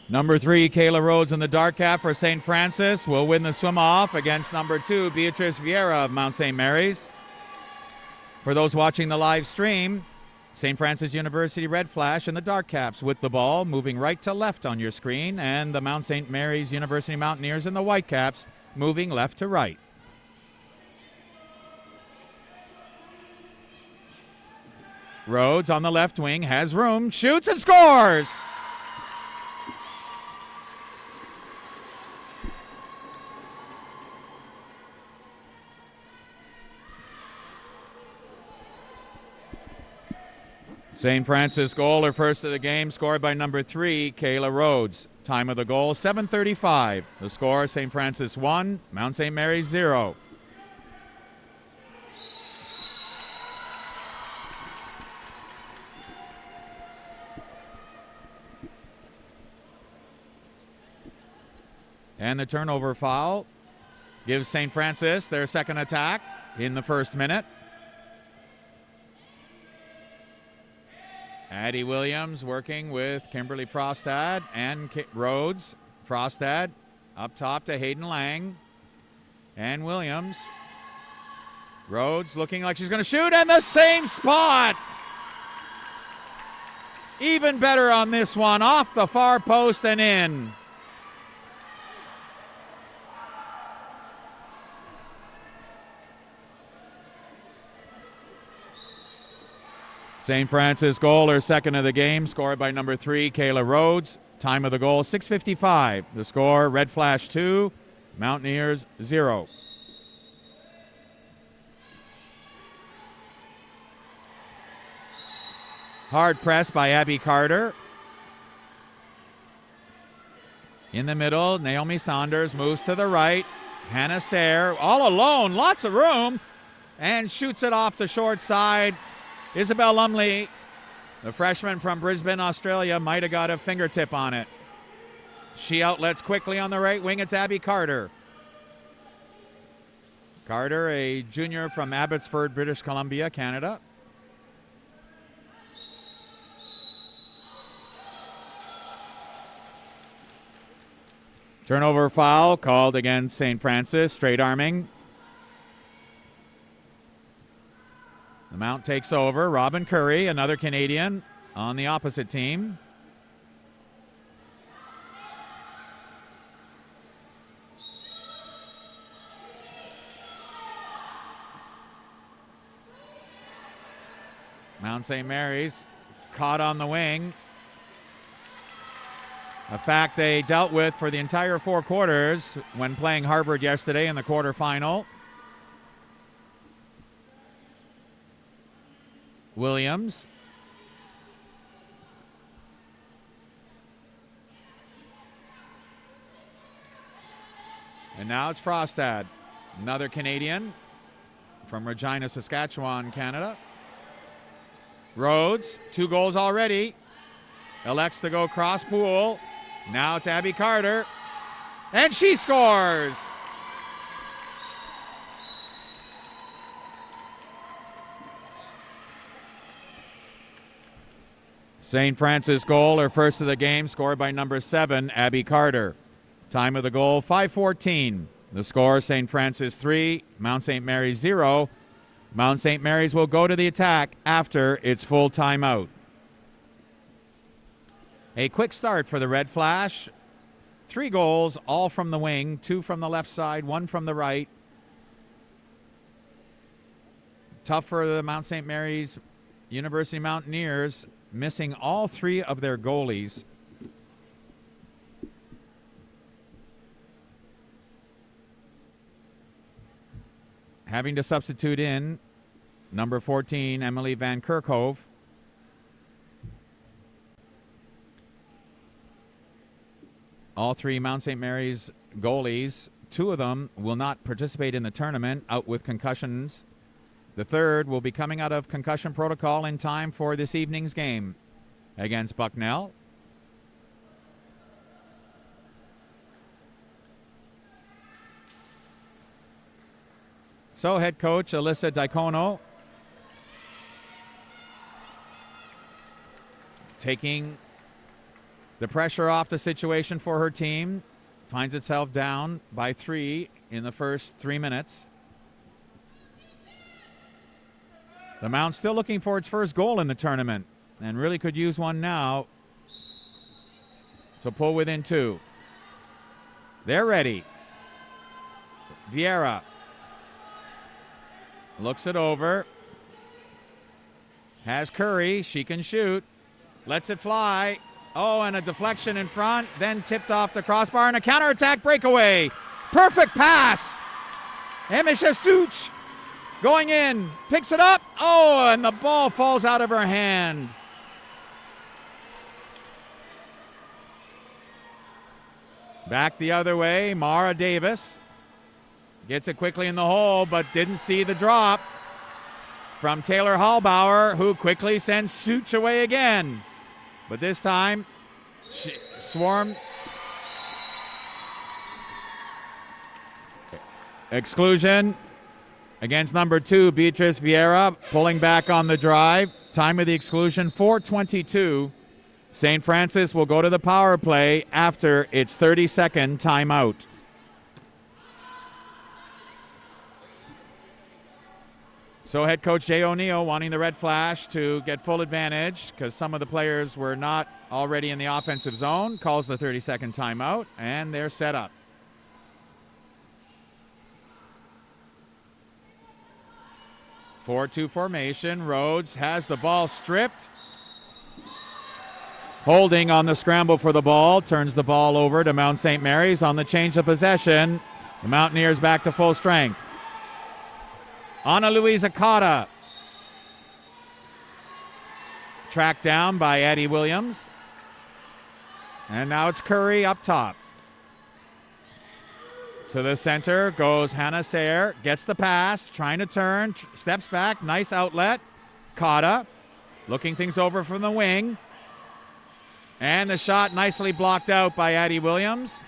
Number 3, Kayla Rhodes in the dark cap for St. Francis will win the swim-off against number 2, Beatrice Vieira of Mount St. Mary's. For those watching the live stream, St. Francis University Red Flash in the dark caps with the ball moving right to left on your screen, and the Mount St. Mary's University Mountaineers in the white caps moving left to right. Rhodes on the left wing has room, shoots and scores! St. Francis goal, her first of the game, scored by number 3, Kayla Rhodes. Time of the goal, 7:35. The score, St. Francis 1, Mount St. Mary's 0. And the turnover foul gives St. Francis their second attack in the first minute. Addie Williams working with Kimberly Frostad and Rhodes. Frostad up top to Hayden Lang and Williams. Rhodes looking like she's going to shoot, and the same spot. Even better on this one, off the far post and in. St. Francis goal, her second of the game, scored by number 3, Kayla Rhodes. Time of the goal, 6:55. The score, Red Flash 2, Mountaineers 0. Hard press by Abby Carter. In the middle, Naomi Saunders moves to the right. Hannah Sayre, all alone, lots of room, and shoots it off the short side. Isabel Lumley, the freshman from Brisbane, Australia, might have got a fingertip on it. She outlets quickly on the right wing. It's Abby Carter. Carter, a junior from Abbotsford, British Columbia, Canada. Turnover foul called against St. Francis, straight arming. The Mount takes over. Robin Curry, another Canadian, on the opposite team. Mount St. Mary's caught on the wing. A fact they dealt with for the entire 4 quarters when playing Harvard yesterday in the quarterfinal. Williams. And now it's Frostad, another Canadian from Regina, Saskatchewan, Canada. Rhodes, 2 goals already. Elects to go cross pool. Now it's Abby Carter. And she scores! St. Francis goal, her first of the game, scored by number 7, Abby Carter. Time of the goal, 5:14. The score, St. Francis 3, Mount St. Mary's 0. Mount St. Mary's will go to the attack after its full timeout. A quick start for the Red Flash. 3 goals, all from the wing, 2 from the left side, 1 from the right. Tough for the Mount St. Mary's University Mountaineers, missing all 3 of their goalies. Having to substitute in number 14, Emily Van Kerkhove. All 3 Mount St. Mary's goalies, 2 of them will not participate in the tournament, out with concussions. The third will be coming out of concussion protocol in time for this evening's game against Bucknell. So head coach Alyssa Diacono taking The pressure off the situation for her team. Finds itself down by 3 in the first 3 minutes. The Mount still looking for its first goal in the tournament and really could use one now to pull within 2. They're ready. Vieira looks it over. Has Curry. She can shoot. Lets it fly. Oh, and a deflection in front. Then tipped off the crossbar and a counterattack breakaway. Perfect pass. Emisha Such going in. Picks it up. Oh, and the ball falls out of her hand. Back the other way. Mara Davis gets it quickly in the hole, but didn't see the drop from Taylor Hallbauer, who quickly sends Such away again. But this time, she swarmed. Exclusion against number 2, Beatrice Vieira, pulling back on the drive. Time of the exclusion, 4:22. St. Francis will go to the power play after its 30-second timeout. So head coach Jay O'Neill wanting the red flash to get full advantage because some of the players were not already in the offensive zone, calls the 30-second timeout, and they're set up. Four-two formation. Rhodes has the ball stripped. Holding on the scramble for the ball, turns the ball over to Mount St. Mary's on the change of possession. The Mountaineers back to full strength. Ana Luisa Cotta. Tracked down by Addie Williams. And now it's Curry up top. To the center goes Hannah Sayre. Gets the pass. Trying to turn. Steps back. Nice outlet. Cotta looking things over from the wing. And the shot nicely blocked out by Addie Williams.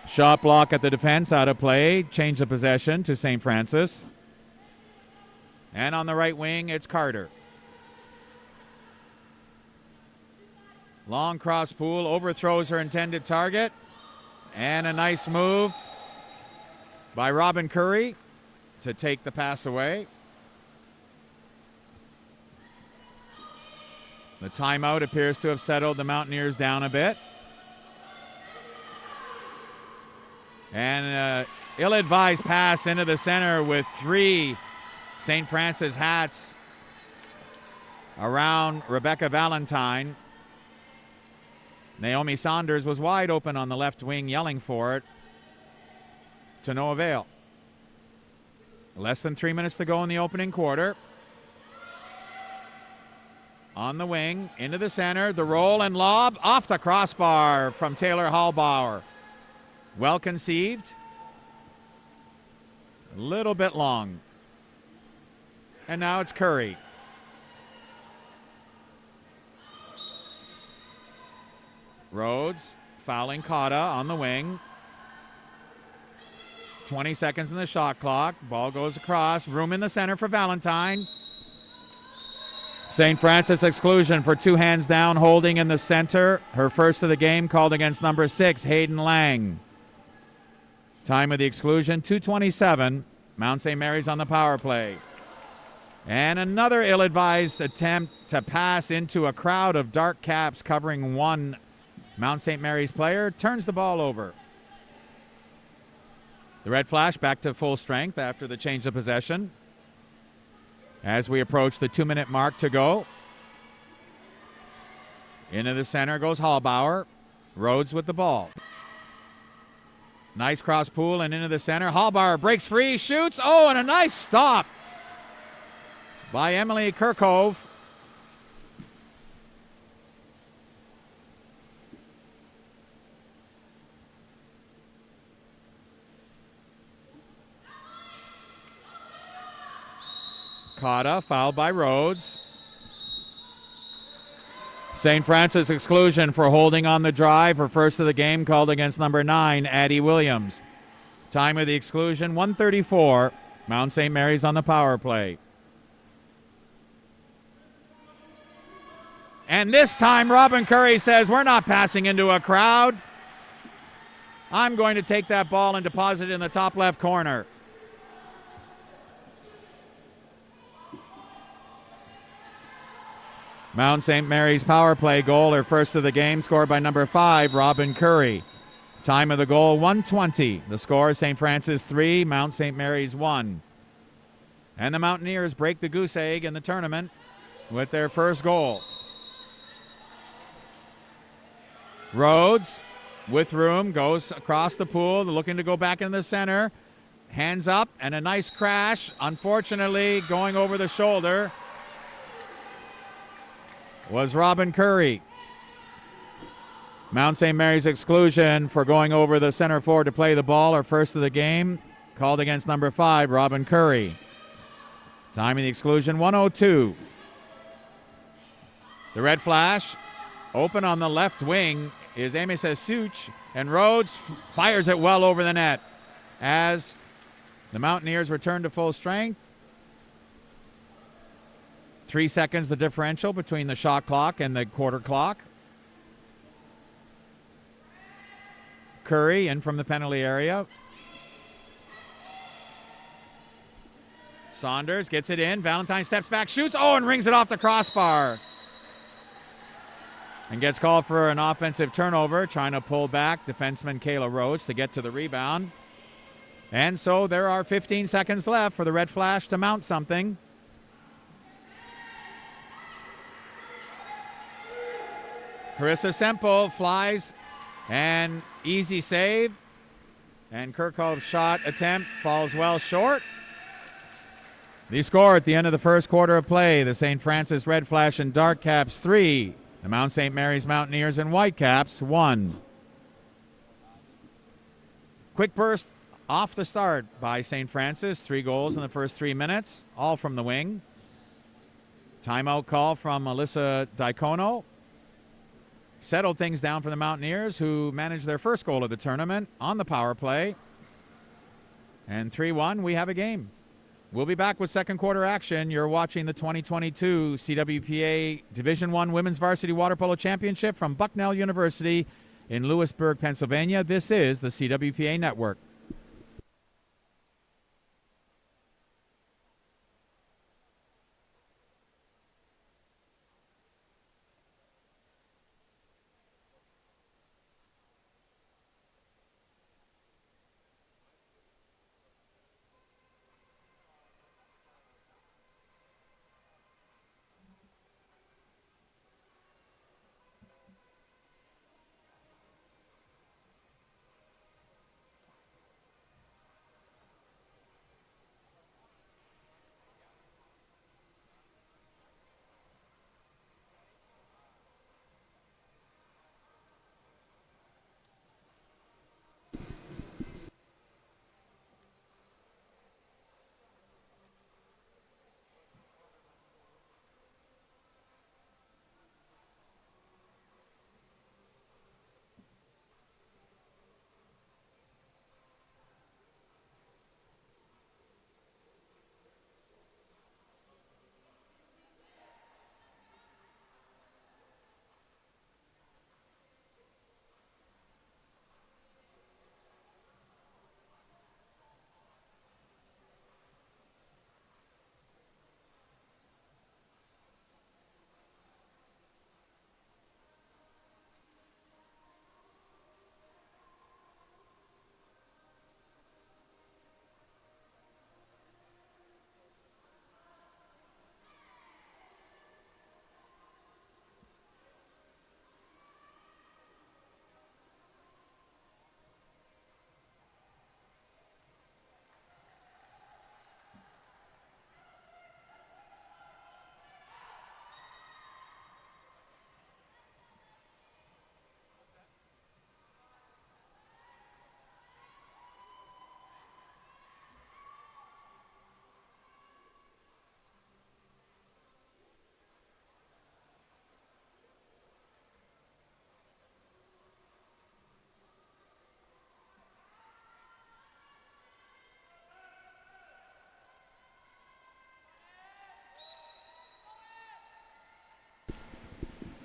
Shot block at the defense, out of play. Change of possession to St. Francis. And on the right wing, it's Carter. Long cross pool, overthrows her intended target. And a nice move by Robin Curry to take the pass away. The timeout appears to have settled the Mountaineers down a bit. And an ill-advised pass into the center with 3 St. Francis hats around Rebecca Valentine. Naomi Saunders was wide open on the left wing, yelling for it, to no avail. Less than 3 minutes to go in the opening quarter. On the wing, into the center, the roll and lob, off the crossbar from Taylor Hallbauer. Well conceived. A little bit long. And now it's Curry. Rhodes fouling Cotta on the wing. 20 seconds in the shot clock. Ball goes across. Room in the center for Valentine. St. Francis exclusion for 2 hands down, holding in the center. Her first of the game called against number 6, Hayden Lang. Time of the exclusion, 2:27. Mount St. Mary's on the power play. And another ill-advised attempt to pass into a crowd of dark caps covering one Mount St. Mary's player. Turns the ball over. The red flash back to full strength after the change of possession. As we approach the 2-minute mark to go. Into the center goes Hallbauer. Rhodes with the ball. Nice cross pool and into the center. Hallbauer breaks free, shoots. Oh, and a nice stop by Emily Kirkove. Cotta fouled by Rhodes. St. Francis exclusion for holding on the drive. Her first of the game called against number 9, Addie Williams. Time of the exclusion, 1:34. Mount St. Mary's on the power play. And this time, Robin Curry says, we're not passing into a crowd. I'm going to take that ball and deposit it in the top left corner. Mount St. Mary's power play goal, her first of the game, scored by number 5, Robin Curry. Time of the goal, 1:20. The score, St. Francis 3, Mount St. Mary's 1. And the Mountaineers break the goose egg in the tournament with their first goal. Rhodes, with room, goes across the pool, looking to go back in the center. Hands up, and a nice crash. Unfortunately, going over the shoulder was Robin Curry. Mount St. Mary's exclusion for going over the center forward to play the ball, her first of the game, called against number 5, Robin Curry. Time of the exclusion, 1:02. The red flash, open on the left wing, is Amy Such, and Rhodes fires it well over the net as the Mountaineers return to full strength. 3 seconds the differential between the shot clock and the quarter clock. Curry in from the penalty area. Saunders gets it in. Valentine steps back, shoots. Oh, and rings it off the crossbar. And gets called for an offensive turnover, trying to pull back defenseman Kayla Rhodes to get to the rebound. And so there are 15 seconds left for the red flash to mount something. Carissa Semple flies, and easy save. And Kirkhove's shot attempt falls well short. The score at the end of the first quarter of play, the St. Francis Red Flash and Dark Caps 3, the Mount St. Mary's Mountaineers and Whitecaps 1. Quick burst off the start by St. Francis, 3 goals in the first 3 minutes, all from the wing. Timeout call from Alyssa Diacono. Settled things down for the Mountaineers, who managed their first goal of the tournament on the power play. And 3-1, we have a game. We'll be back with second quarter action. You're watching the 2022 CWPA Division I Women's Varsity Water Polo Championship from Bucknell University in Lewisburg, Pennsylvania. This is the CWPA Network.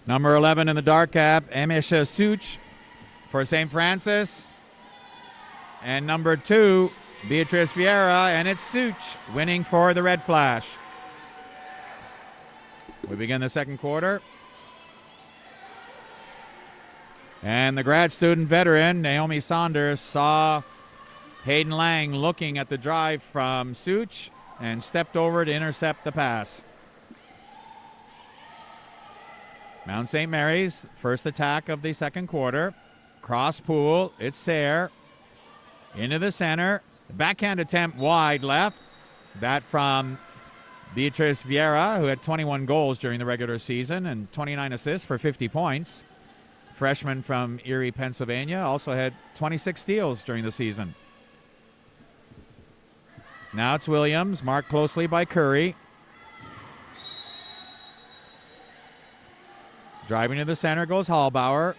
Number 11 in the dark cap, Amisha Such for St. Francis. And number 2, Beatrice Vieira, and it's Such winning for the Red Flash. We begin the second quarter. And the grad student veteran, Naomi Saunders, saw Hayden Lang looking at the drive from Such and stepped over to intercept the pass. Mount St. Mary's, first attack of the second quarter. Cross pool, it's Sayre. Into the center. Backhand attempt wide left. That from Beatrice Vieira, who had 21 goals during the regular season and 29 assists for 50 points. Freshman from Erie, Pennsylvania, also had 26 steals during the season. Now it's Williams, marked closely by Curry. Driving to the center goes Hallbauer.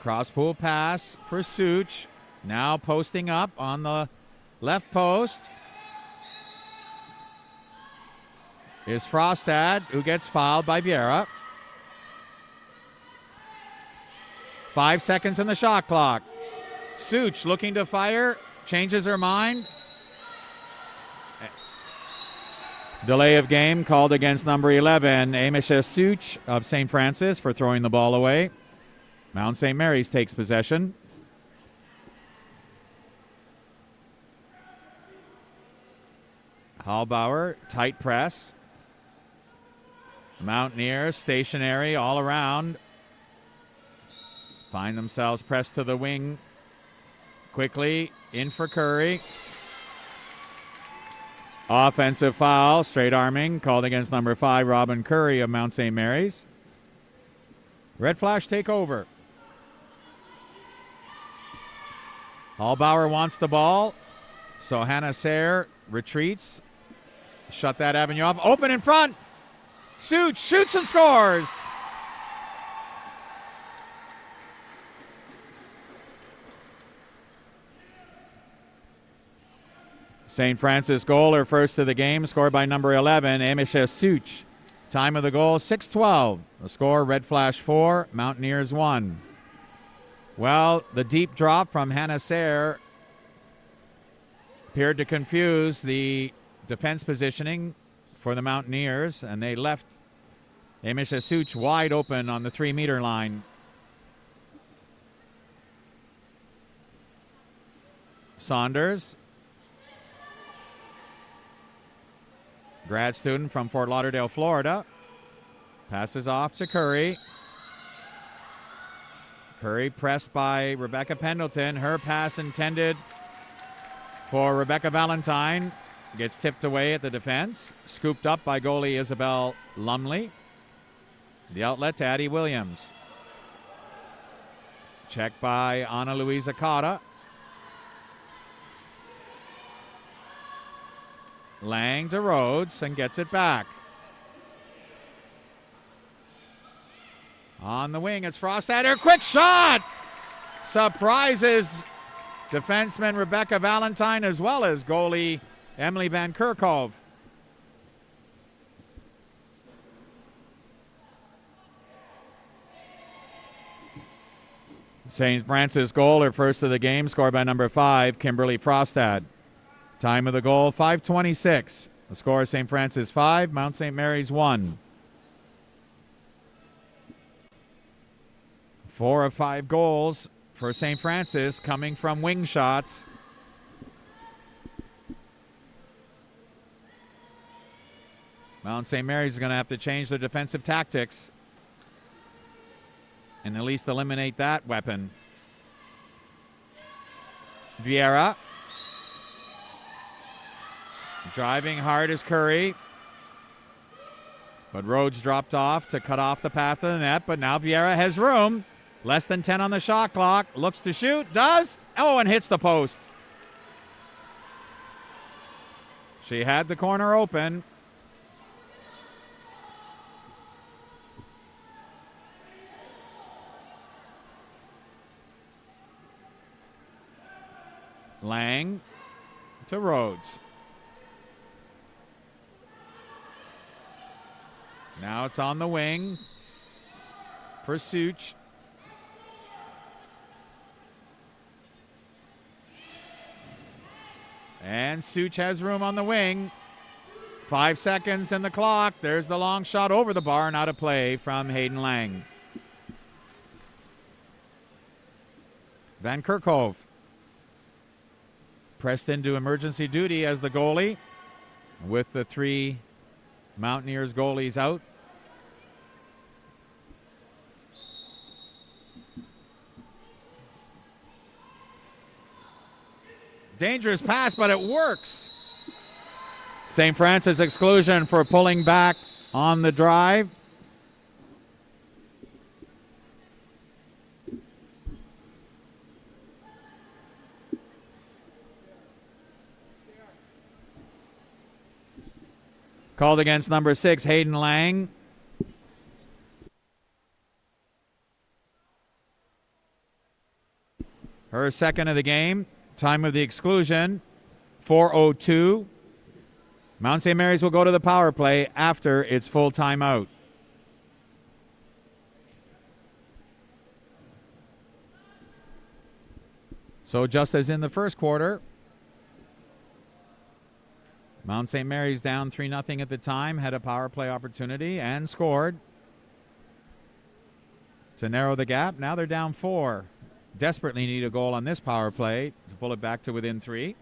Cross pool pass for Such. Now posting up on the left post is Frostad, who gets fouled by Vieira. 5 seconds in the shot clock. Such looking to fire, changes her mind. Delay of game called against number 11, Amisha Such of St. Francis, for throwing the ball away. Mount St. Mary's takes possession. Hallbauer, tight press. Mountaineers stationary all around. Find themselves pressed to the wing quickly. In for Curry. Offensive foul, straight arming, called against number 5, Robin Curry of Mount St. Mary's. Red Flash take over. Hallbauer wants the ball, so Hannah Sayre retreats. Shut that avenue off. Open in front. Such shoots and scores. St. Francis goal, her first of the game, scored by number 11, Amisha Such. Time of the goal, 6:12. The score, Red Flash 4, Mountaineers 1. Well, the deep drop from Hannah Sayre appeared to confuse the defense positioning for the Mountaineers, and they left Amisha Such wide open on the 3-meter line. Saunders, grad student from Fort Lauderdale, Florida, passes off to Curry. Curry pressed by Rebecca Pendleton. Her pass intended for Rebecca Valentine gets tipped away at the defense. Scooped up by goalie Isabel Lumley. The outlet to Addie Williams. Checked by Ana Luisa Cotta. Lang to Rhodes and gets it back. On the wing, it's Frostad. Her quick shot surprises defenseman Rebecca Valentine as well as goalie Emily Van Kerkhove. St. Francis goal, her first of the game, scored by number 5, Kimberly Frostad. Time of the goal, 5:26. The score is St. Francis 5, Mount St. Mary's 1. 4 of 5 goals for St. Francis coming from wing shots. Mount St. Mary's is going to have to change their defensive tactics and at least eliminate that weapon. Vieira. Driving hard is Curry. But Rhodes dropped off to cut off the path of the net. But now Vieira has room. Less than 10 on the shot clock. Looks to shoot. Does. Oh, and hits the post. She had the corner open. Lang to Rhodes. Now it's on the wing. for Such. And Such has room on the wing. 5 seconds in the clock. There's the long shot over the bar and out of play from Hayden Lang. Van Kerkhove pressed into emergency duty as the goalie with the 3 Mountaineers goalies out. Dangerous pass, but it works. St. Francis exclusion for pulling back on the drive. Called against number 6, Hayden Lang. Her second of the game. Time of the exclusion, 4:02. Mount St. Mary's will go to the power play after its full timeout. So just as in the first quarter, Mount St. Mary's down 3-0 at the time, had a power play opportunity and scored to narrow the gap. Now they're down 4. Desperately need a goal on this power play to pull it back to within 3.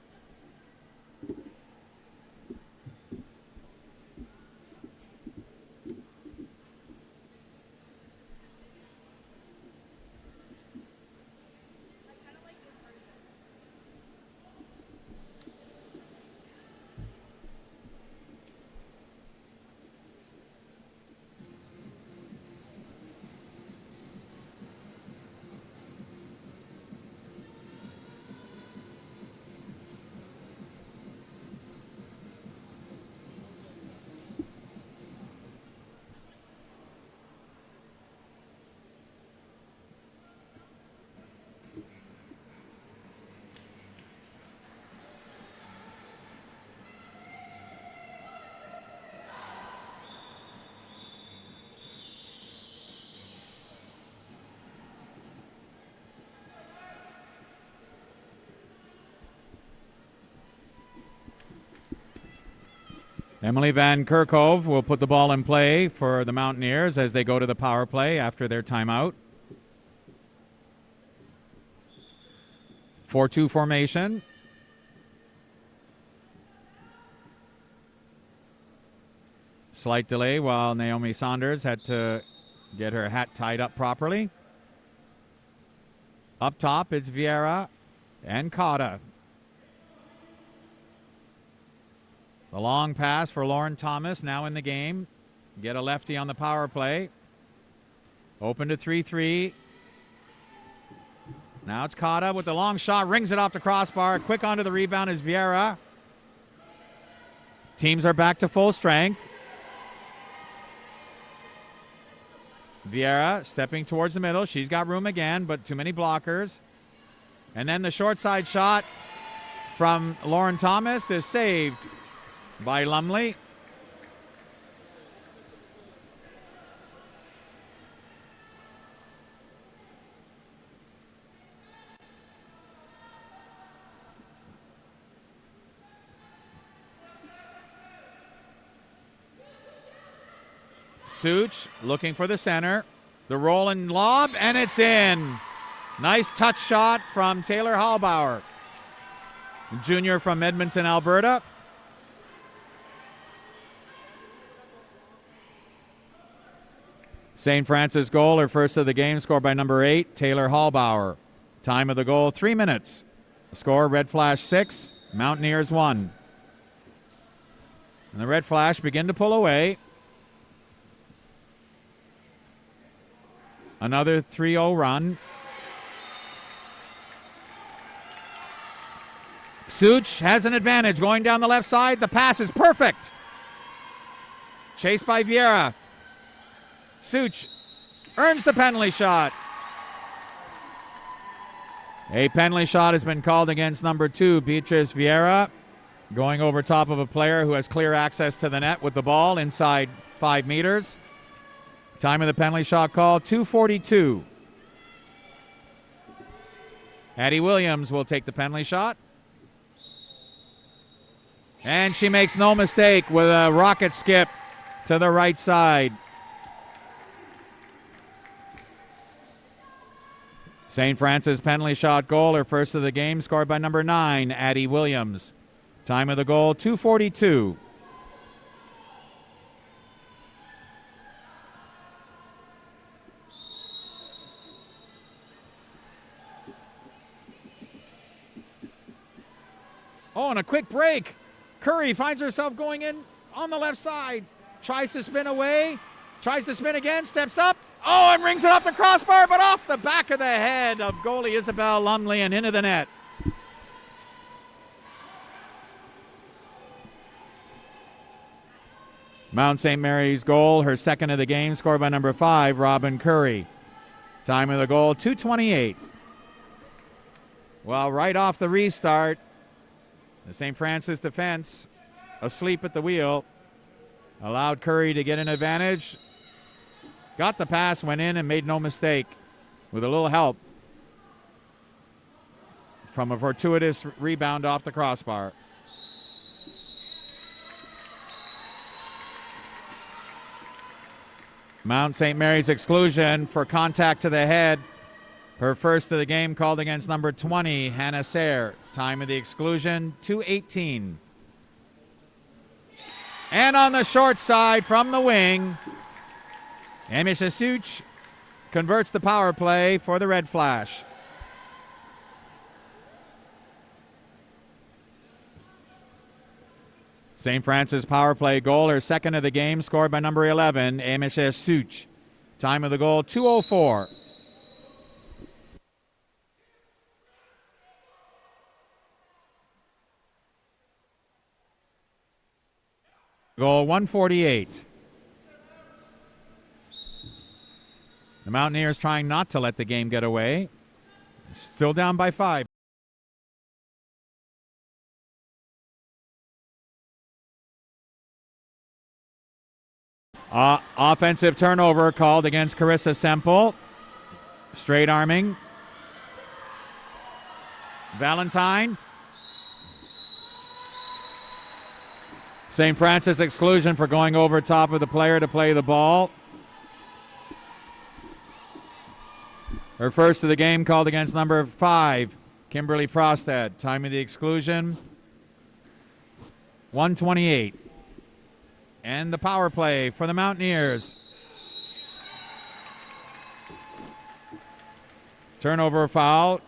Emily Van Kerkhove will put the ball in play for the Mountaineers as they go to the power play after their timeout. 4-2 formation. Slight delay while Naomi Saunders had to get her hat tied up properly. Up top, it's Vieira and Cotta. The long pass for Lauren Thomas, now in the game. Get a lefty on the power play. Open to 3-3. Now it's Cotta with the long shot, rings it off the crossbar. Quick onto the rebound is Vieira. Teams are back to full strength. Vieira stepping towards the middle. She's got room again, but too many blockers. And then the short side shot from Lauren Thomas is saved by Lumley. Such looking for the center. The roll and lob, and it's in. Nice touch shot from Taylor Hallbauer, junior from Edmonton, Alberta. St. Francis goal, her first of the game, scored by number 8, Taylor Hallbauer. Time of the goal, 3 minutes. Score, Red Flash 6, Mountaineers 1. And the Red Flash begin to pull away. Another 3-0 run. Such has an advantage going down the left side. The pass is perfect. Chased by Vieira. Such earns the penalty shot. A penalty shot has been called against number 2, Beatrice Vieira, going over top of a player who has clear access to the net with the ball inside 5 meters. Time of the penalty shot call, 2:42. Addie Williams will take the penalty shot. And she makes no mistake with a rocket skip to the right side. St. Francis penalty shot goal, her first of the game, scored by number 9, Addie Williams. Time of the goal, 2:42. Oh, and a quick break. Curry finds herself going in on the left side. Tries to spin away. Tries to spin again. Steps up. Oh, and rings it off the crossbar, but off the back of the head of goalie Isabel Lumley and into the net. Mount St. Mary's goal, her second of the game, scored by number 5, Robin Curry. Time of the goal, 2:28. Well, right off the restart, the St. Francis defense, asleep at the wheel, allowed Curry to get an advantage. Got the pass, went in, and made no mistake with a little help from a fortuitous rebound off the crossbar. Mount St. Mary's exclusion for contact to the head. Her first of the game called against number 20, Hannah Sayre. Time of the exclusion, 2:18. And on the short side from the wing, Amish Asuch converts the power play for the Red Flash. St. Francis power play goal, her second of the game, scored by number 11, Amish Asuch. Time of the goal, 2:04. Goal 148. The Mountaineers trying not to let the game get away. Still down by 5. Offensive turnover called against Carissa Semple. Straight arming. Valentine. St. Francis exclusion for going over top of the player to play the ball. Her first of the game called against number 5, Kimberly Frostad. Time of the exclusion, 1:28. And the power play for the Mountaineers. Turnover foul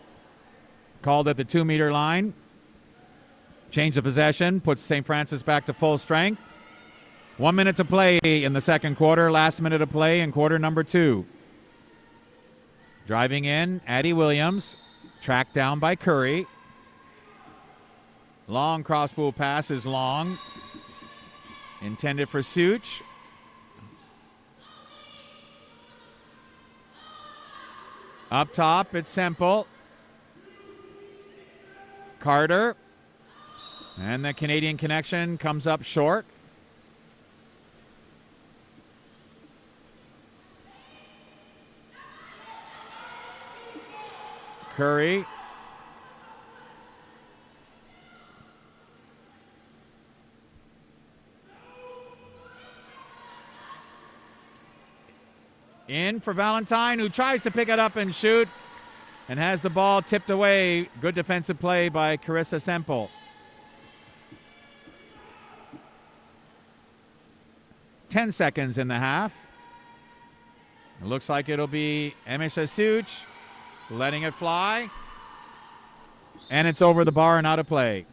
called at the 2-meter line. Change of possession puts St. Francis back to full strength. 1 minute to play in the second quarter. Last minute of play in quarter number 2. Driving in, Addie Williams. Tracked down by Curry. Long crossbow pass is long. Intended for Such. Up top, it's Semple. Carter. And the Canadian connection comes up short. Curry. In for Valentine, who tries to pick it up and shoot and has the ball tipped away. Good defensive play by Carissa Semple. 10 seconds in the half. It looks like it'll be Amish Asuch letting it fly. And it's over the bar and out of play.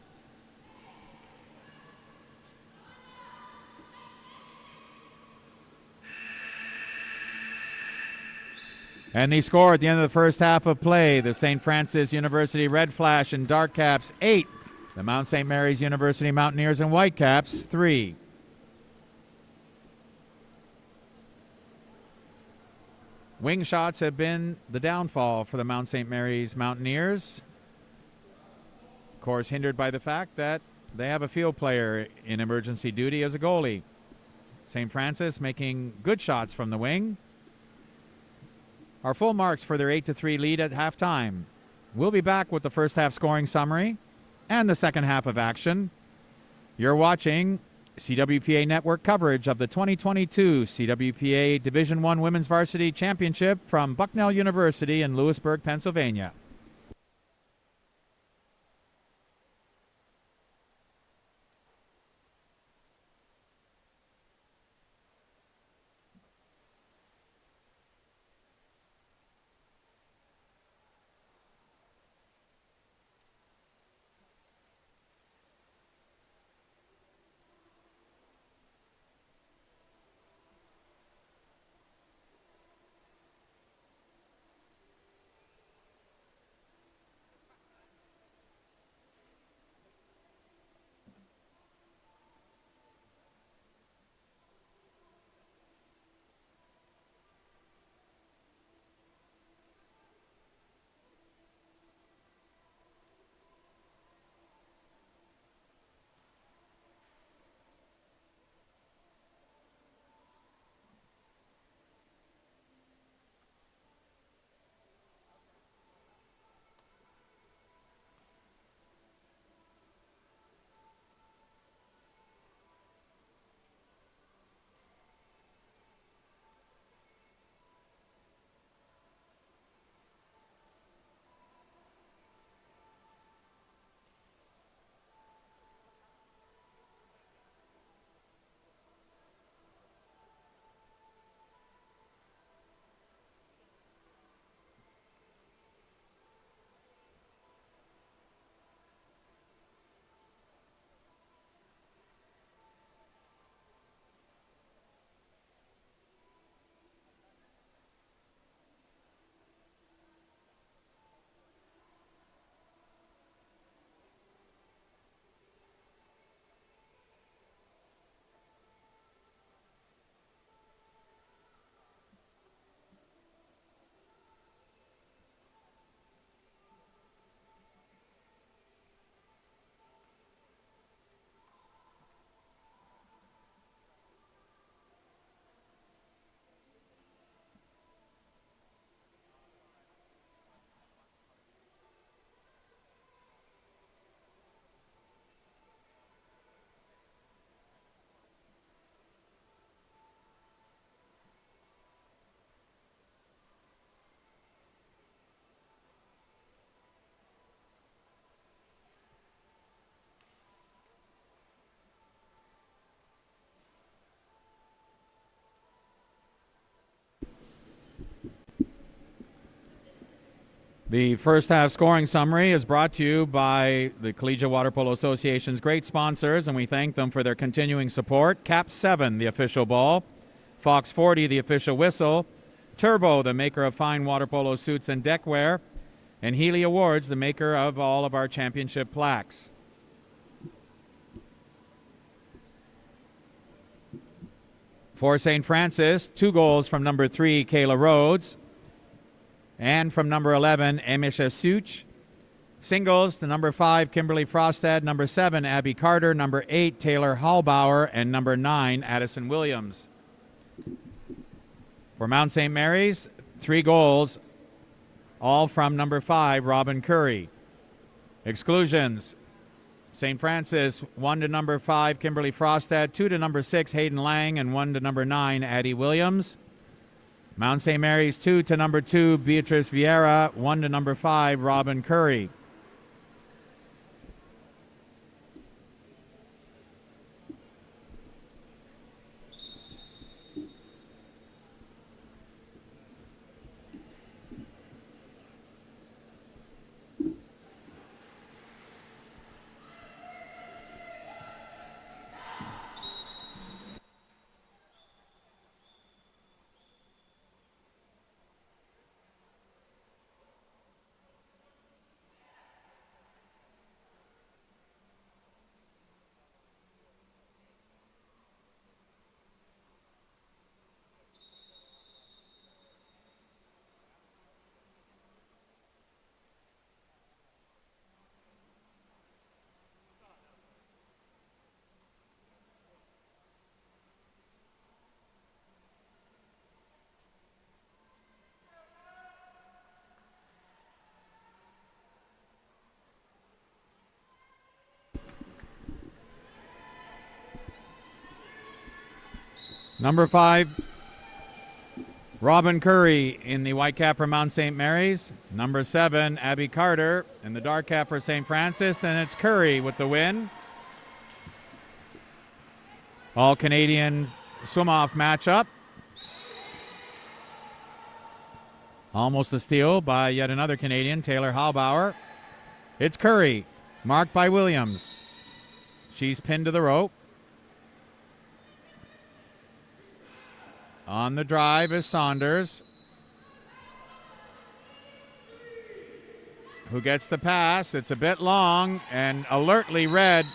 And they score at the end of the first half of play. The St. Francis University Red Flash and Dark Caps 8. The Mount St. Mary's University Mountaineers and Whitecaps 3. Wing shots have been the downfall for the Mount St. Mary's Mountaineers. Of course, hindered by the fact that they have a field player in emergency duty as a goalie. St. Francis making good shots from the wing. are full marks for their 8-3 lead at halftime. We'll be back with the first half scoring summary and the second half of action. You're watching CWPA Network coverage of the 2022 CWPA Division I Women's Varsity Championship from Bucknell University in Lewisburg, Pennsylvania. The first half scoring summary is brought to you by the Collegiate Water Polo Association's great sponsors, and we thank them for their continuing support. Cap 7, the official ball. Fox 40, the official whistle. Turbo, the maker of fine water polo suits and deckwear. And Healy Awards, the maker of all of our championship plaques. For St. Francis, 2 goals from number 3, Kayla Rhodes. And from number 11, Emisha Such. Singles to number 5, Kimberly Frostad, number 7, Abby Carter, number 8, Taylor Hallbauer, and number 9, Addison Williams. For Mount St. Mary's, 3 goals, all from number 5, Robin Curry. Exclusions, St. Francis, 1 to number 5, Kimberly Frostad, 2 to number 6, Hayden Lang, and 1 to number 9, Addie Williams. Mount St. Mary's, 2 to number 2, Beatrice Vieira, 1 to number 5, Robin Curry. Number 5, Robin Curry in the white cap for Mount St. Mary's. Number 7, Abby Carter in the dark cap for St. Francis, and it's Curry with the win. All-Canadian swim-off matchup. Almost a steal by yet another Canadian, Taylor Halbauer. It's Curry, marked by Williams. She's pinned to the rope. On the drive is Saunders, who gets the pass. It's a bit long and alertly read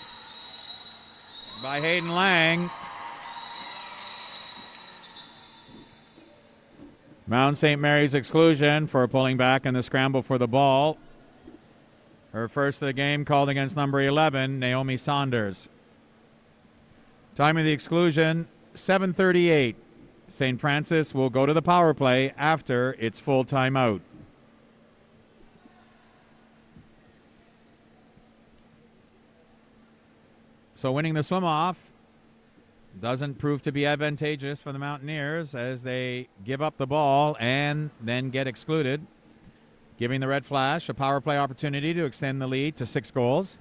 by Hayden Lang. Mount St. Mary's exclusion for pulling back in the scramble for the ball. Her first of the game called against number 11, Naomi Saunders. Time of the exclusion, 7:38. St. Francis will go to the power play after its full timeout. So winning the swim-off doesn't prove to be advantageous for the Mountaineers as they give up the ball and then get excluded, giving the Red Flash a power play opportunity to extend the lead to 6 goals.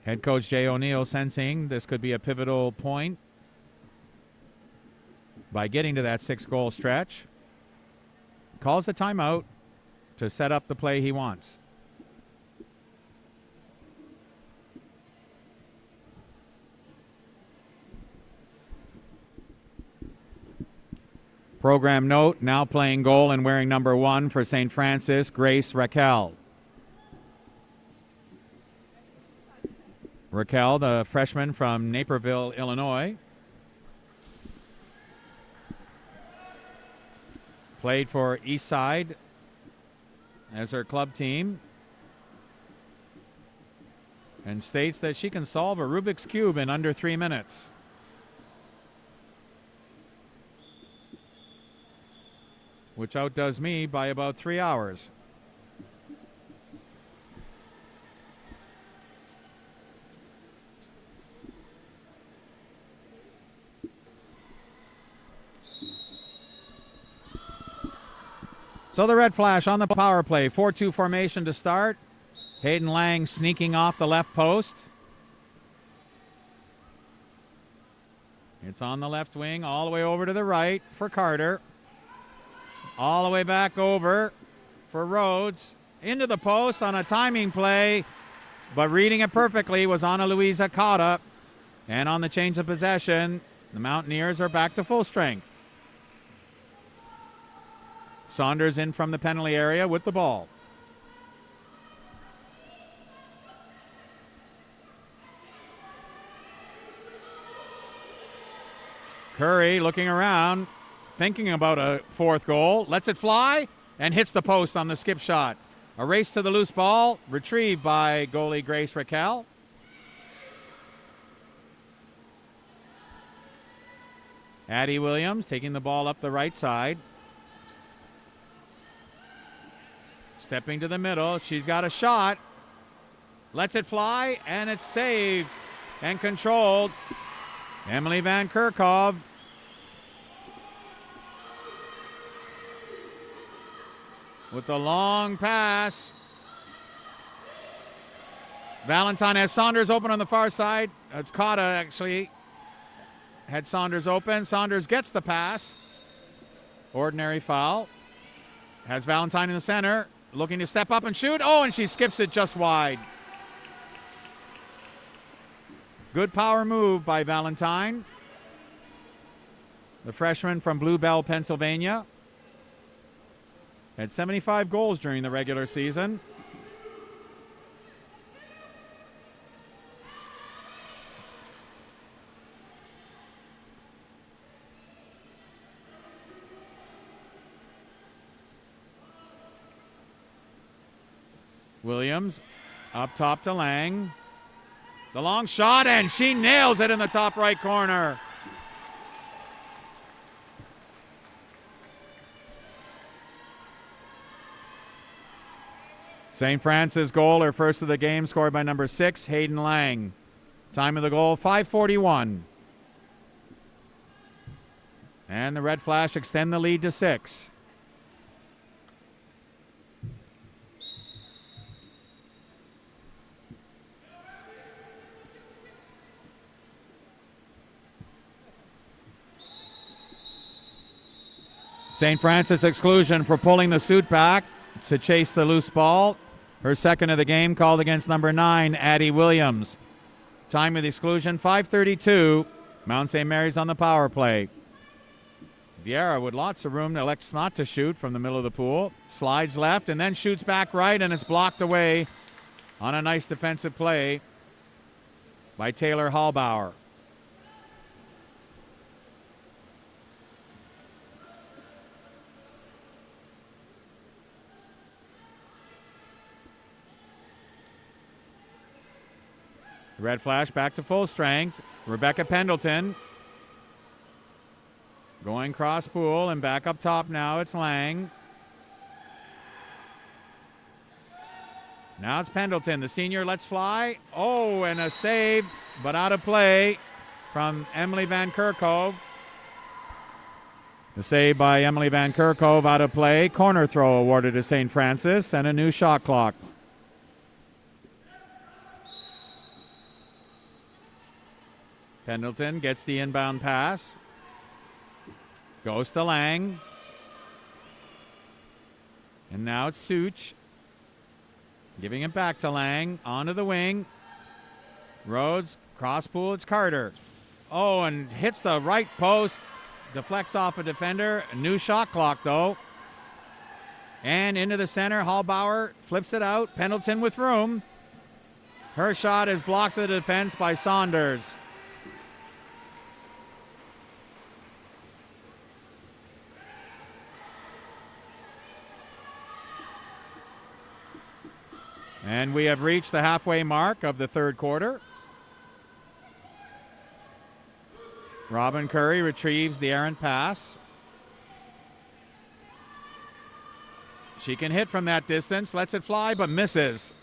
Head coach Jay O'Neill sensing this could be a pivotal point by getting to that 6-goal stretch, calls the timeout to set up the play he wants. Program note, now playing goal and wearing number 1 for St. Francis, Grace Raquel. Raquel, the freshman from Naperville, Illinois. Played for Eastside as her club team. And states that she can solve a Rubik's Cube in under 3 minutes. Which outdoes me by about 3 hours. So the Red Flash on the power play. 4-2 formation to start. Hayden Lang sneaking off the left post. It's on the left wing, all the way over to the right for Carter. All the way back over for Rhodes. Into the post on a timing play, but reading it perfectly was Ana Luisa Cotta. And on the change of possession, the Mountaineers are back to full strength. Saunders in from the penalty area with the ball. Curry looking around, thinking about a 4th goal, lets it fly and hits the post on the skip shot. A race to the loose ball, retrieved by goalie Grace Raquel. Addie Williams taking the ball up the right side. Stepping to the middle, she's got a shot. Lets it fly, and it's saved and controlled. Emily Van Kerkhove. With the long pass. Valentine has Saunders open on the far side. It's Cotta actually had Saunders open. Saunders gets the pass. Ordinary foul. Has Valentine in the center. Looking to step up and shoot. Oh, and she skips it just wide. Good power move by Valentine. The freshman from Blue Bell, Pennsylvania. Had 75 goals during the regular season. Williams up top to Lang. The long shot, and she nails it in the top right corner. St. Francis goal, her first of the game, scored by number 6, Hayden Lang. Time of the goal, 5:41. And the Red Flash extend the lead to 6. St. Francis exclusion for pulling the suit back to chase the loose ball. Her second of the game called against number 9, Addie Williams. Time of the exclusion, 5:32. Mount St. Mary's on the power play. Vieira with lots of room elects not to shoot from the middle of the pool. Slides left and then shoots back right, and it's blocked away on a nice defensive play by Taylor Hallbauer. Red Flash back to full strength. Rebecca Pendleton going cross pool and back up top now. It's Lang. Now it's Pendleton. The senior lets fly. Oh, and a save, but out of play from Emily Van Kerkhove. The save by Emily Van Kerkhove out of play. Corner throw awarded to St. Francis and a new shot clock. Pendleton gets the inbound pass. Goes to Lang. And now it's Such. Giving it back to Lang. Onto the wing. Rhodes. Cross pool. It's Carter. Oh, and hits the right post. Deflects off a defender. A new shot clock, though. And into the center. Hallbauer flips it out. Pendleton with room. Her shot is blocked to the defense by Saunders. And we have reached the halfway mark of the third quarter. Robin Curry retrieves the errant pass. She can hit from that distance, lets it fly, but misses.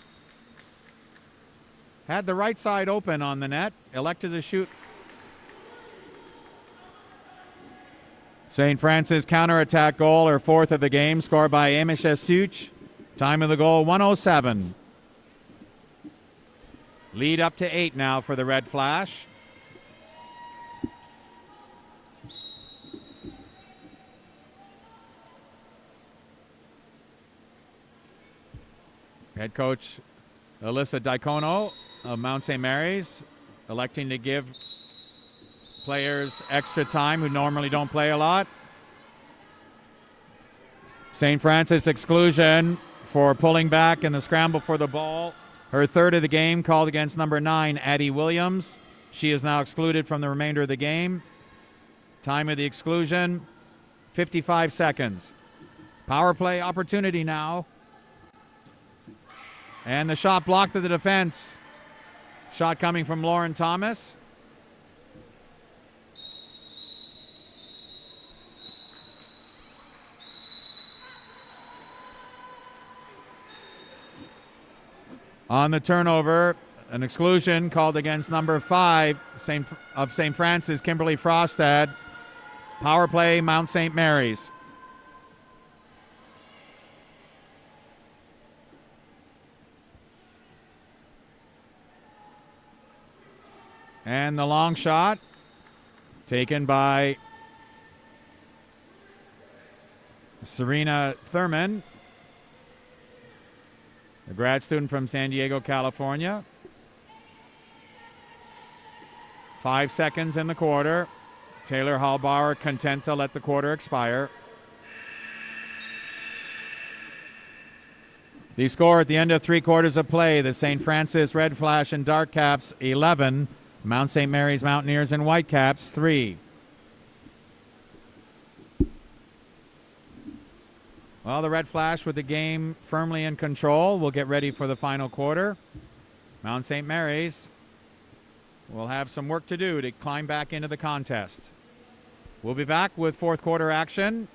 Had the right side open on the net, elected to shoot. St. Francis counterattack goal, her fourth of the game, scored by Amisha Such. Time of the goal, 1:07. Lead up to 8 now for the Red Flash. Head coach Alyssa Diacono of Mount St. Mary's electing to give players extra time who normally don't play a lot. St. Francis exclusion for pulling back in the scramble for the ball. Her third of the game called against number 9, Addie Williams. She is now excluded from the remainder of the game. Time of the exclusion, 55 seconds. Power play opportunity now. And the shot blocked to the defense. Shot coming from Lauren Thomas. On the turnover, an exclusion called against number 5 of St. Francis, Kimberly Frostad. Power play, Mount St. Mary's. And the long shot taken by Serena Thurman, a grad student from San Diego, California. 5 seconds in the quarter. Taylor Hallbauer content to let the quarter expire. The score at the end of 3 quarters of play, the St. Francis Red Flash and Dark Caps 11, Mount St. Mary's Mountaineers and Whitecaps 3. Well, the Red Flash with the game firmly in control will get ready for the final quarter. Mount St. Mary's will have some work to do to climb back into the contest. We'll be back with fourth quarter action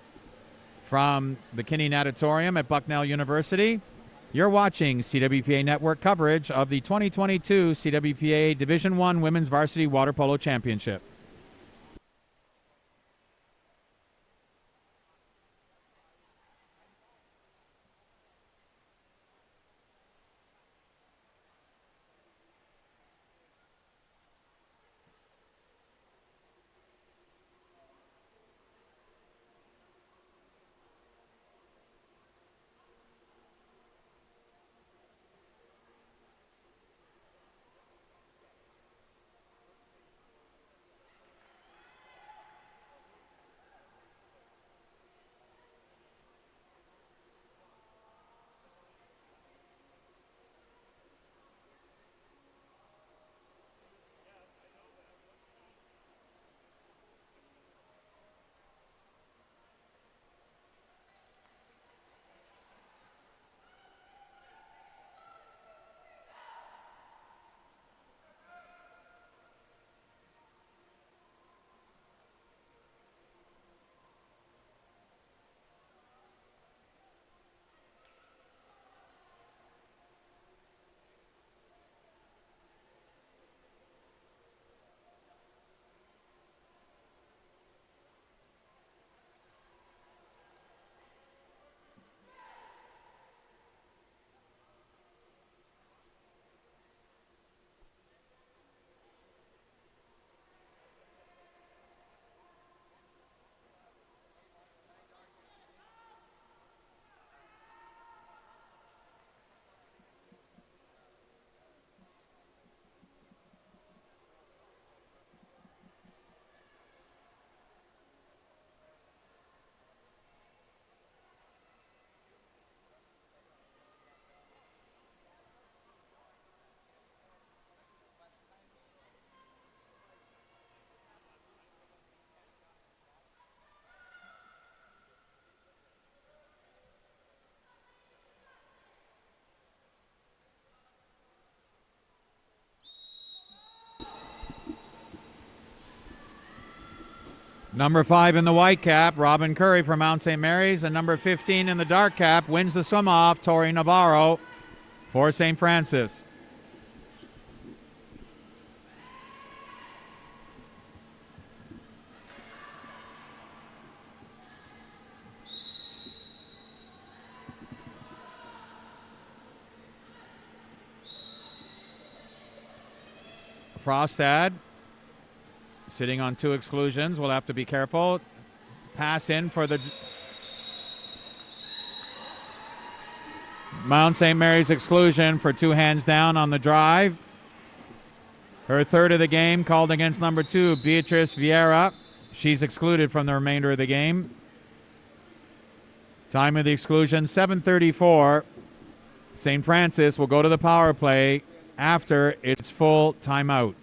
from the Kinney Natatorium at Bucknell University. You're watching CWPA Network coverage of the 2022 CWPA Division I Women's Varsity Water Polo Championship. Number 5 in the white cap, Robin Curry from Mount St. Mary's, and number 15 in the dark cap wins the swim-off, Tori Navarro for St. Francis. Frostad sitting on 2 exclusions. We'll have to be careful. Pass in for the Mount St. Mary's exclusion for 2 hands down on the drive. Her third of the game called against number 2, Beatrice Vieira. She's excluded from the remainder of the game. Time of the exclusion, 7:34. St. Francis will go to the power play after its full timeout.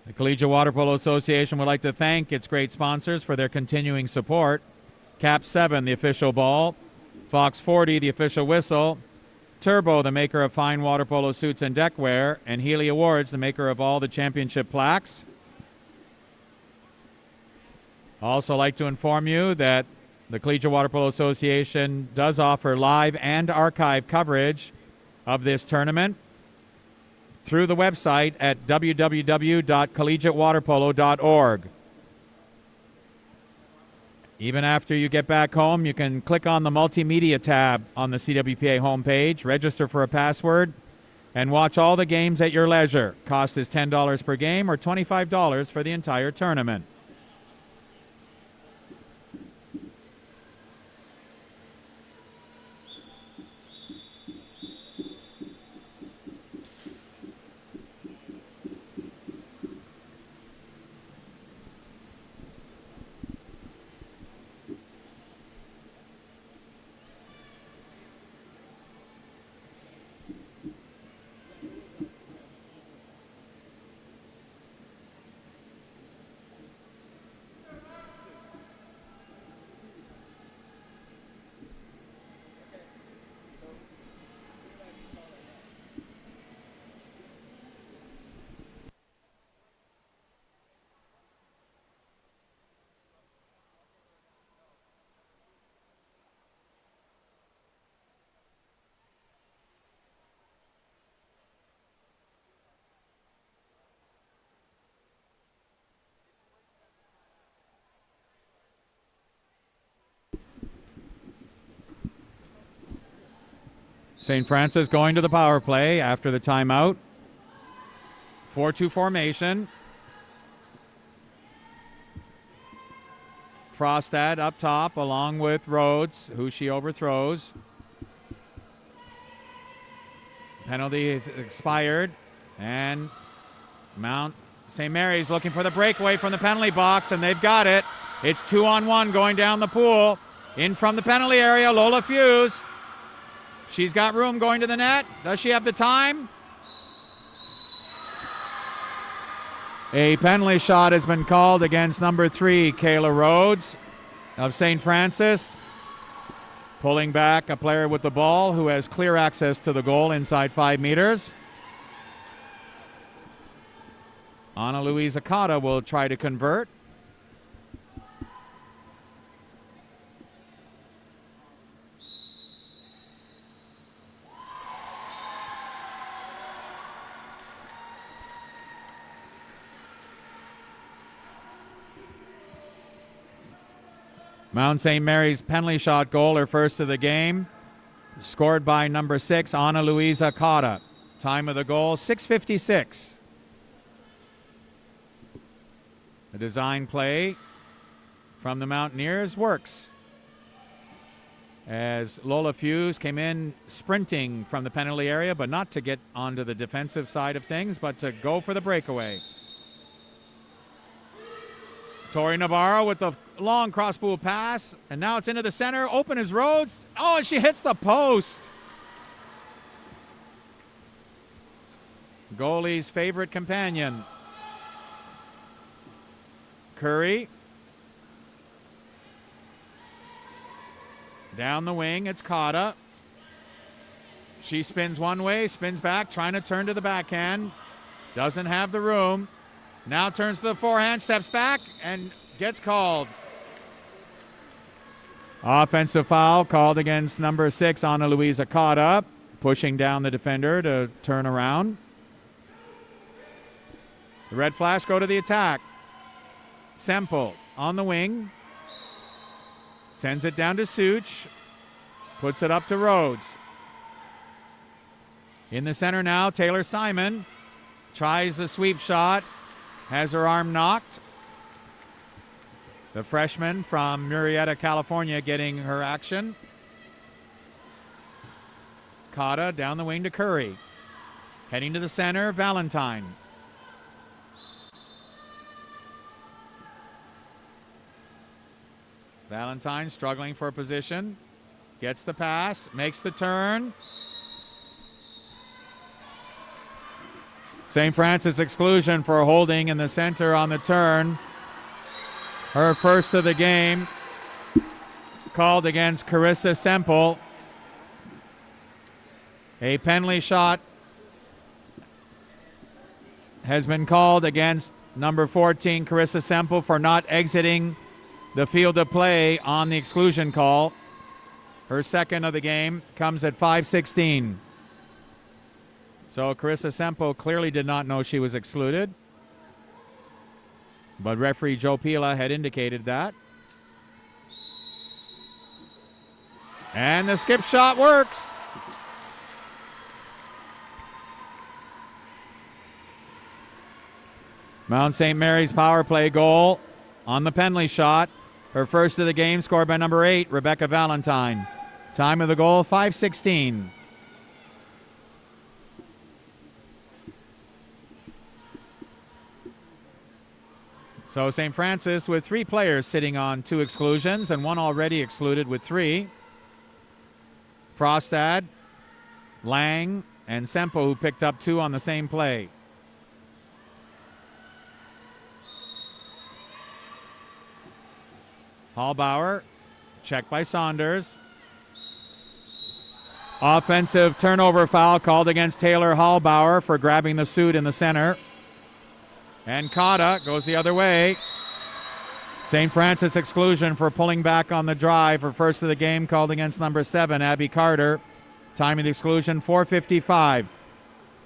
The Collegiate Water Polo Association would like to thank its great sponsors for their continuing support. Cap 7, the official ball. Fox 40, the official whistle. Turbo, the maker of fine water polo suits and deckwear. And Healy Awards, the maker of all the championship plaques. Also like to inform you that the Collegiate Water Polo Association does offer live and archive coverage of this tournament through the website at www.collegiatewaterpolo.org. Even after you get back home, you can click on the multimedia tab on the CWPA homepage, register for a password, and watch all the games at your leisure. Cost is $10 per game or $25 for the entire tournament. St. Francis going to the power play after the timeout. 4-2 formation. Frostad up top along with Rhodes, who she overthrows. Penalty is expired. And Mount St. Mary's looking for the breakaway from the penalty box, and they've got it. It's 2-on-1 going down the pool. In from the penalty area, Lola Fuse. She's got room going to the net. Does she have the time? A penalty shot has been called against number 3, Kayla Rhodes of St. Francis. Pulling back a player with the ball who has clear access to the goal inside 5 meters. Ana Luisa Cotta will try to convert. Mount St. Mary's penalty shot goal, her first of the game, scored by number 6, Ana Luisa Cotta. Time of the goal, 6:56. The design play from the Mountaineers works as Lola Fuse came in sprinting from the penalty area, but not to get onto the defensive side of things, but to go for the breakaway. Tori Navarro with the long cross-pool pass, and now it's into the center. Open is Rhodes. Oh, and she hits the post. Goalie's favorite companion. Curry. Down the wing, it's Cotta. She spins one way, spins back, trying to turn to the backhand. Doesn't have the room. Now turns to the forehand, steps back, and gets called. Offensive foul called against number 6, Ana Luisa Cotta, pushing down the defender to turn around. The red flash go to the attack. Semple on the wing. Sends it down to Such. Puts it up to Rhodes. In the center now, Taylor Simon tries a sweep shot. Has her arm knocked. The freshman from Murrieta, California, getting her action. Cotta down the wing to Curry. Heading to the center, Valentine. Valentine struggling for position. Gets the pass, makes the turn. St. Francis exclusion for holding in the center on the turn. Her first of the game, called against Carissa Semple. A penalty shot has been called against number 14, Carissa Semple, for not exiting the field of play on the exclusion call. Her second of the game comes at 5:16. So Carissa Semple clearly did not know she was excluded. But referee Joe Pila had indicated that. And the skip shot works. Mount St. Mary's power play goal on the penalty shot. Her first of the game, scored by number 8, Rebecca Valentine. Time of the goal, 5:16. So St. Francis with 3 players sitting on 2 exclusions and 1 already excluded with 3. Frostad, Lang, and Sempo, who picked up 2 on the same play. Hallbauer, checked by Saunders. Offensive turnover foul called against Taylor Hallbauer for grabbing the suit in the center. And Cotta goes the other way. St. Francis exclusion for pulling back on the drive for first of the game, called against number 7, Abby Carter. Time of the exclusion, 4:55.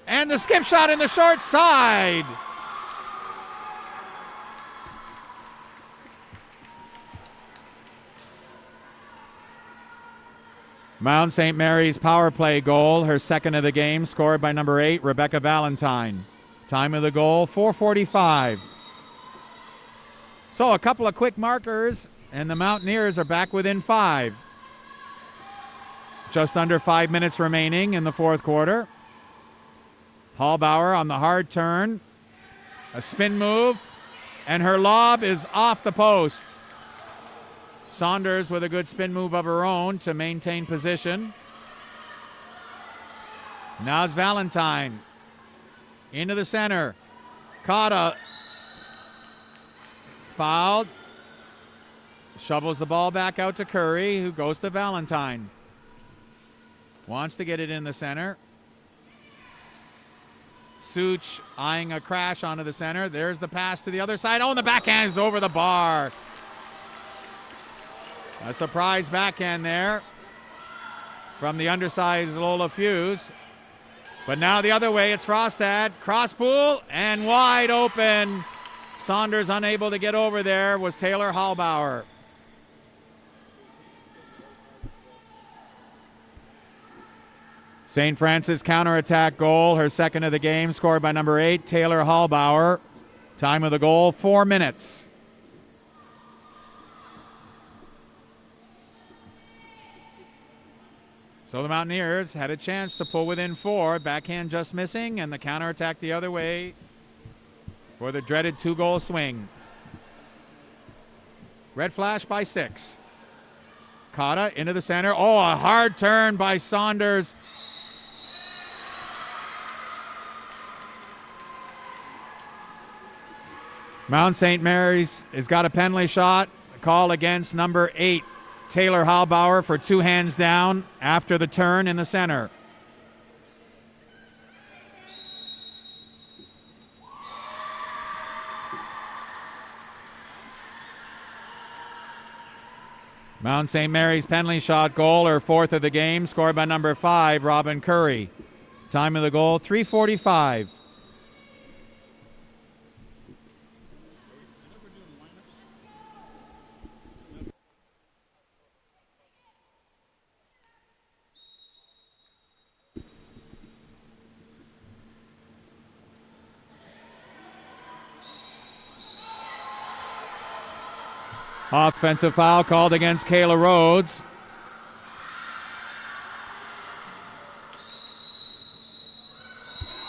And the skip shot in the short side. Mount St. Mary's power play goal, her second of the game, scored by number 8, Rebecca Valentine. Time of the goal, 4:45. So a couple of quick markers, and the Mountaineers are back within 5. Just under 5 minutes remaining in the fourth quarter. Hallbauer on the hard turn. A spin move, and her lob is off the post. Saunders with a good spin move of her own to maintain position. Now it's Valentine. Into the center. Cotta fouled. Shovels the ball back out to Curry, who goes to Valentine. Wants to get it in the center. Such eyeing a crash onto the center. There's the pass to the other side. Oh, and the backhand is over the bar. A surprise backhand there from the undersized Lola Fuse. But now the other way, it's Frostad. Cross pool and wide open. Saunders unable to get over there was Taylor Hallbauer. St. Francis counterattack goal, her second of the game, scored by number 8, Taylor Hallbauer. Time of the goal, 4 minutes. So the Mountaineers had a chance to pull within 4. Backhand just missing, and the counterattack the other way for the dreaded 2-goal swing. Red flash by 6. Cotta into the center. Oh, a hard turn by Saunders. Mount St. Mary's has got a penalty shot. A call against number 8. Taylor Hallbauer for 2 hands down after the turn in the center. Mount St. Mary's penalty shot goal, her fourth of the game, scored by number 5, Robin Curry. Time of the goal, 3:45. Offensive foul called against Kayla Rhodes.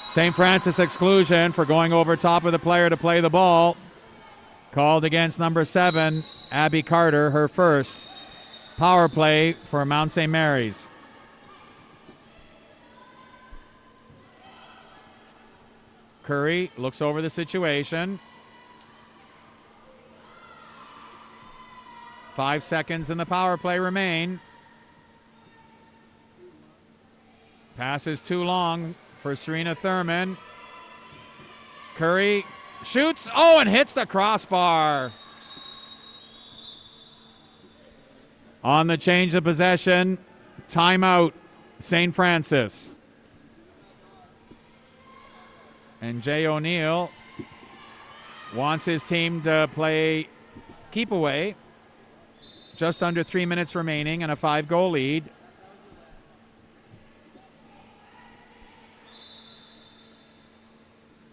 St. Francis exclusion for going over top of the player to play the ball. Called against number 7, Abby Carter, her first. Power play for Mount St. Mary's. Curry looks over the situation. 5 seconds in the power play remain. Pass is too long for Serena Thurman. Curry shoots, and hits the crossbar. On the change of possession, timeout, St. Francis. And Jay O'Neill wants his team to play keep away. Just under 3 minutes remaining and a 5-goal lead.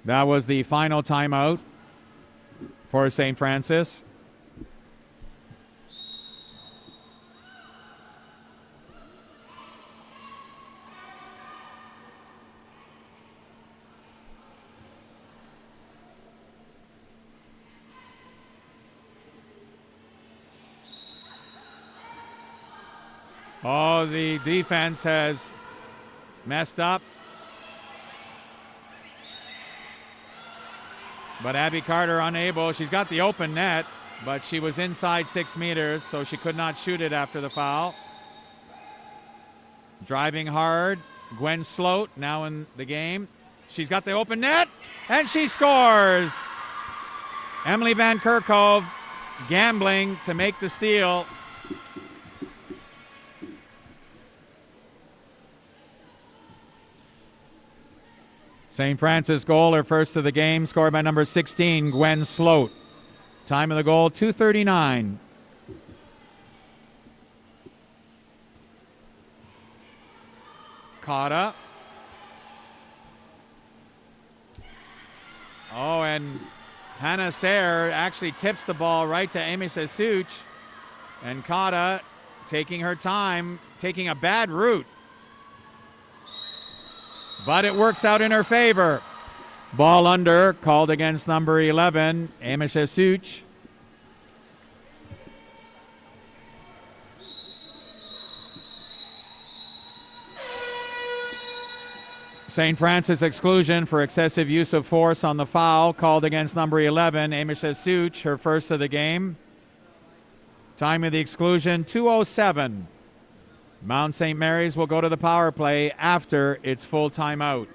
That was the final timeout for St. Francis. The defense has messed up. But Abby Carter unable. She's got the open net, but she was inside 6 meters, so she could not shoot it after the foul. Driving hard, Gwen Sloat now in the game. She's got the open net, and she scores. Emily Van Kerkhove gambling to make the steal. St. Francis goal, her first of the game, scored by number 16, Gwen Sloat. Time of the goal, 2:39. Cotta. And Hannah Sayre actually tips the ball right to Amy Sasuch. And Cotta taking her time, taking a bad route. But it works out in her favor. Ball under, called against number 11, Amisha Such. St. Francis exclusion for excessive use of force on the foul, called against number 11, Amisha Such, her first of the game. Time of the exclusion, 2:07. Mount St. Mary's will go to the power play after its full timeout.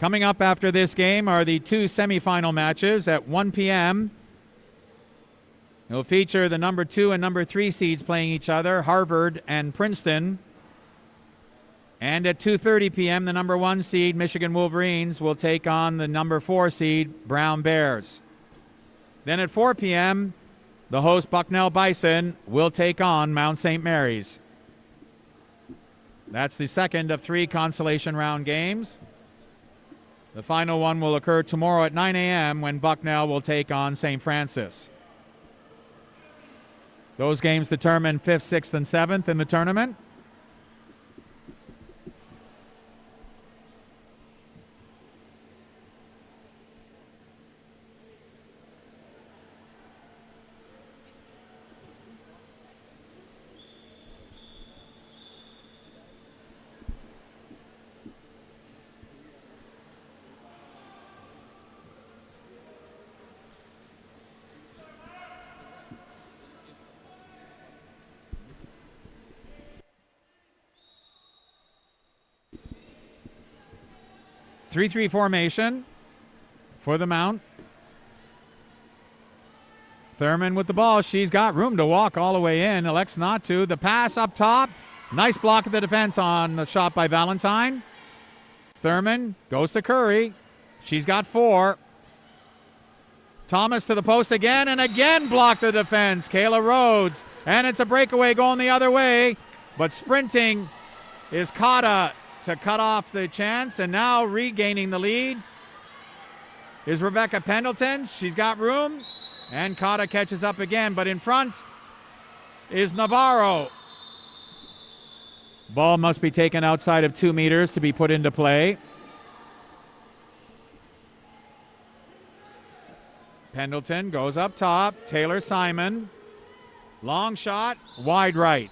Coming up after this game are the 2 semifinal matches at 1 p.m. It'll feature the number 2 and number 3 seeds playing each other, Harvard and Princeton. And at 2:30 p.m., the number 1 seed, Michigan Wolverines, will take on the number 4 seed, Brown Bears. Then at 4 p.m., the host, Bucknell Bison, will take on Mount St. Mary's. That's the second of 3 consolation round games. The final one will occur tomorrow at 9 a.m. when Bucknell will take on St. Francis. Those games determine 5th, 6th, and 7th in the tournament. 3-3 formation for the Mount. Thurman with the ball. She's got room to walk all the way in. Elects not to. The pass up top. Nice block of the defense on the shot by Valentine. Thurman goes to Curry. She's got 4. Thomas to the post again, and again blocked the defense. Kayla Rhodes. And it's a breakaway going the other way. But sprinting is Cotta to cut off the chance. And now regaining the lead is Rebecca Pendleton. She's got room. And Cotta catches up again, but in front is Navarro. Ball must be taken outside of 2 meters to be put into play. Pendleton goes up top. Taylor Simon. Long shot, wide right.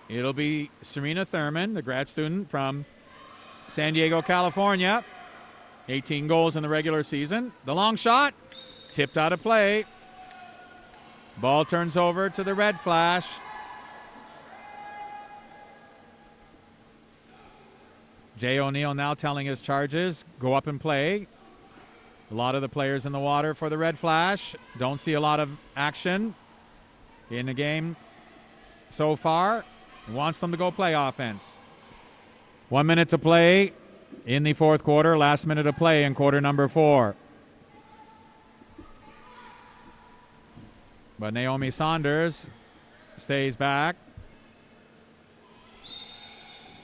It'll be Serena Thurman, the grad student from San Diego, California. 18 goals in the regular season. The long shot, tipped out of play. Ball turns over to the Red Flash. Jay O'Neill now telling his charges, go up and play. A lot of the players in the water for the Red Flash. Don't see a lot of action in the game so far. Wants them to go play offense. 1 minute to play in the fourth quarter. Last minute of play in quarter number 4. But Naomi Saunders stays back.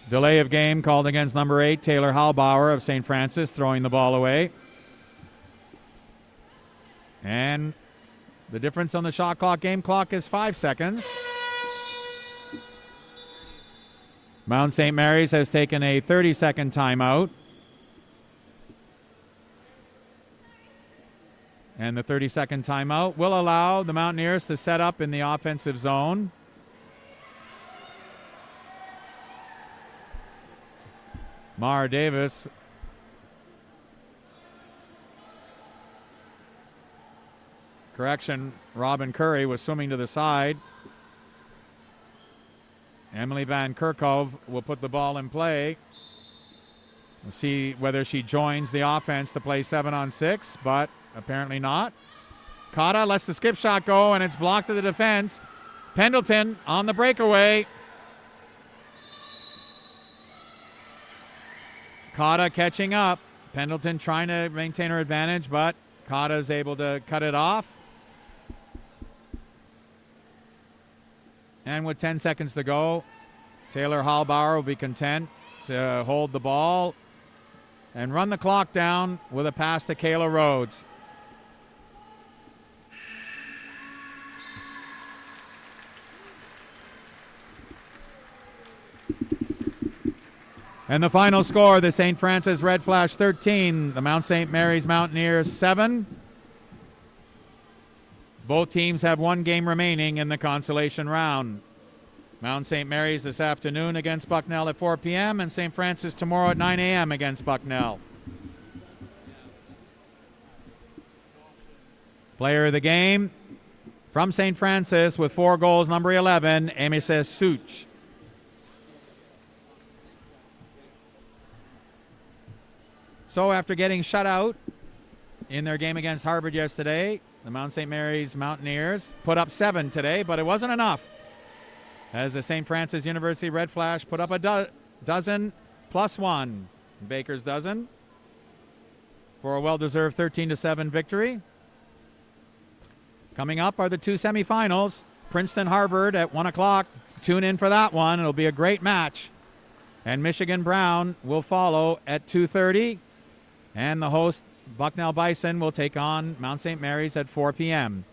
Delay of game called against number 8, Taylor Halbauer of St. Francis, throwing the ball away. And the difference on the shot clock, game clock, is 5 seconds. Mount St. Mary's has taken a 30-second timeout. And the 30-second timeout will allow the Mountaineers to set up in the offensive zone. Mara Davis correction, Robin Curry was swimming to the side. Emily Van Kerkhove will put the ball in play. We'll see whether she joins the offense to play 7-on-6, but apparently not. Cotta lets the skip shot go, and it's blocked to the defense. Pendleton on the breakaway. Cotta catching up. Pendleton trying to maintain her advantage, but Cotta is able to cut it off. And with 10 seconds to go, Taylor Halbauer will be content to hold the ball and run the clock down with a pass to Kayla Rhodes. And the final score, the St. Francis Red Flash 13, the Mount St. Mary's Mountaineers 7. Both teams have one game remaining in the consolation round. Mount St. Mary's this afternoon against Bucknell at 4 p.m. and St. Francis tomorrow at 9 a.m. against Bucknell. Player of the game from St. Francis with 4 goals, number 11, Amises Such. So after getting shut out in their game against Harvard yesterday, the Mount St. Mary's Mountaineers put up 7 today, but it wasn't enough, as the St. Francis University Red Flash put up a dozen plus 1, Baker's dozen, for a well-deserved 13-7 victory. Coming up are the 2 semifinals, Princeton-Harvard at 1 o'clock. Tune in for that one. It'll be a great match. And Michigan-Brown will follow at 2:30. And the host, Bucknell Bison, will take on Mount St. Mary's at 4 p.m.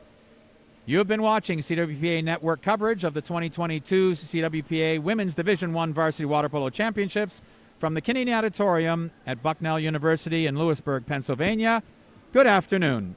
You have been watching CWPA Network coverage of the 2022 CWPA Women's Division I Varsity Water Polo Championships from the Kinney Auditorium at Bucknell University in Lewisburg, Pennsylvania. Good afternoon.